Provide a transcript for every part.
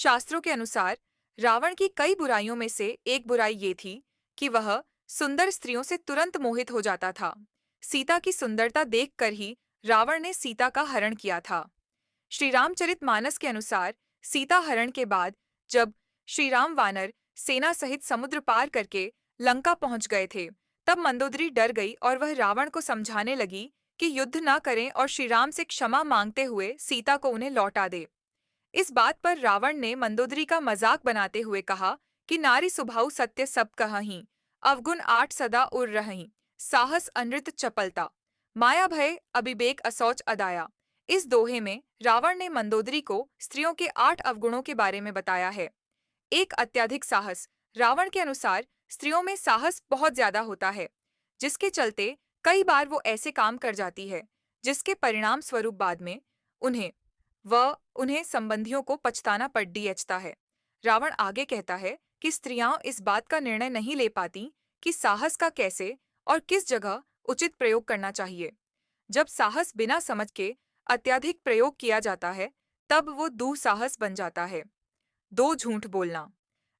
शास्त्रों के अनुसार रावण की कई बुराइयों में से एक बुराई ये थी कि वह सुंदर स्त्रियों से तुरंत मोहित हो जाता था। सीता की सुंदरता देखकर ही रावण ने सीता का हरण किया था। श्री रामचरितमानस के अनुसार सीता हरण के बाद जब श्री राम वानर सेना सहित समुद्र पार करके लंका पहुंच गए थे, तब मंदोदरी डर गई और वह रावण को समझाने लगी कि युद्ध ना करें और श्री राम से क्षमा मांगते हुए सीता को उन्हें लौटा दे। इस बात पर रावण ने मंदोदरी का मजाक बनाते हुए कहा कि नारी सुभाऊ सत्य सब कहहीं, अवगुण आठ सदा उर रहीं, साहस अनृत चपलता, माया भय अबिबेक असौच अदाया। इस दोहे में रावण ने मंदोदरी को स्त्रियों के 8 अवगुणों के बारे में बताया है। एक अत्यधिक साहस। रावण के अनुसार स्त्रियों में साहस बहुत ज्यादा होता है, जिसके चलते कई बार वो ऐसे काम कर जाती है जिसके परिणाम स्वरूप बाद में उन्हें व उन्हें संबंधियों को पछताना पड़ दियचता है। रावण आगे कहता है कि स्त्रियां इस बात का निर्णय नहीं ले पाती कि साहस का कैसे और किस जगह उचित प्रयोग करना चाहिए। जब साहस बिना समझ के अत्यधिक प्रयोग किया जाता है, तब वो दुस्साहस बन जाता है। दो झूठ बोलना।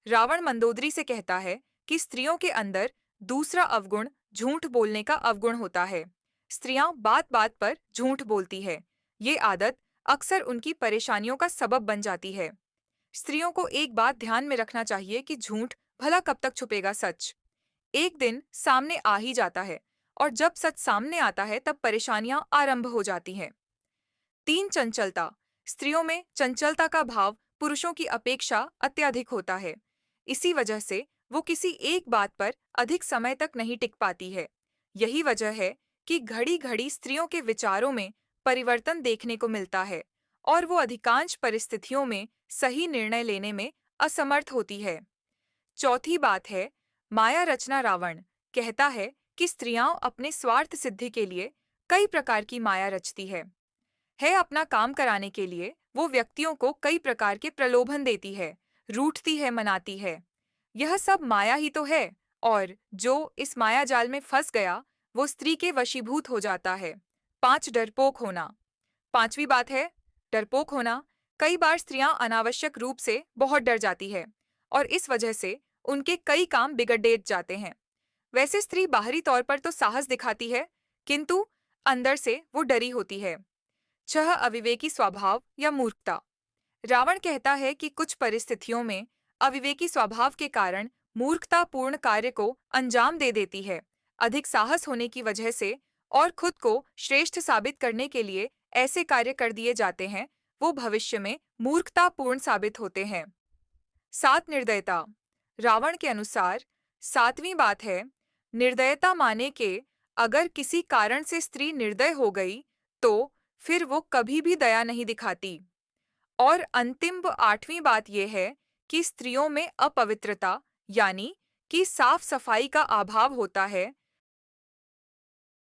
रावण मंदोदरी से कहता है कि स्त्रियों के अंदर दूसरा अवगुण झूठ बोलने का अवगुण होता है। स्त्रियां बात बात पर झूठ बोलती है। ये आदत अक्सर उनकी परेशानियों का सबब बन जाती है। स्त्रियों को एक बात ध्यान में रखना चाहिए कि झूठ भला कब तक छुपेगा, सच एक दिन सामने आ ही जाता है, और जब सच सामने आता है तब परेशानियां आरंभ हो जाती हैं। 3 चंचलता। स्त्रियों में चंचलता का भाव पुरुषों की अपेक्षा अत्यधिक होता है। इसी वजह से वो किसी एक बात पर अधिक समय तक नहीं टिक पाती है। यही वजह है कि घड़ी-घड़ी स्त्रियों के विचारों में परिवर्तन देखने को मिलता है और वो अधिकांश परिस्थितियों में सही निर्णय लेने में असमर्थ होती है। चौथी बात है माया रचना। रावण कहता है कि स्त्रियां अपने स्वार्थ सिद्धि के लिए कई प्रकार की माया रचती है अपना काम कराने के लिए वो व्यक्तियों को कई प्रकार के प्रलोभन देती है, रूठती है, मनाती है। यह सब माया ही तो है, और जो इस माया जाल में फंस गया वो स्त्री के वशीभूत हो जाता है। 5 डरपोक होना। पांचवी बात है डरपोक होना। कई बार स्त्रियां अनावश्यक रूप से बहुत डर जाती है और इस वजह से उनके कई काम बिगड़ जाते हैं। वैसे स्त्री बाहरी तौर पर तो साहस दिखाती है, किंतु अंदर से वो डरी होती है। 6 अविवेकी स्वभाव या मूर्खता। रावण कहता है कि कुछ परिस्थितियों में अविवेकी स्वभाव के कारण मूर्खतापूर्ण कार्य को अंजाम दे देती है। अधिक साहस होने की वजह से और खुद को श्रेष्ठ साबित करने के लिए ऐसे कार्य कर दिए जाते हैं, वो भविष्य में मूर्खतापूर्ण साबित होते हैं। 7 निर्दयता। रावण के अनुसार 7वीं बात है निर्दयता, माने के अगर किसी कारण से स्त्री निर्दय हो गई तो फिर वो कभी भी दया नहीं दिखाती। और अंतिम 8वीं बात यह है कि स्त्रियों में अपवित्रता यानी कि साफ सफाई का अभाव होता है,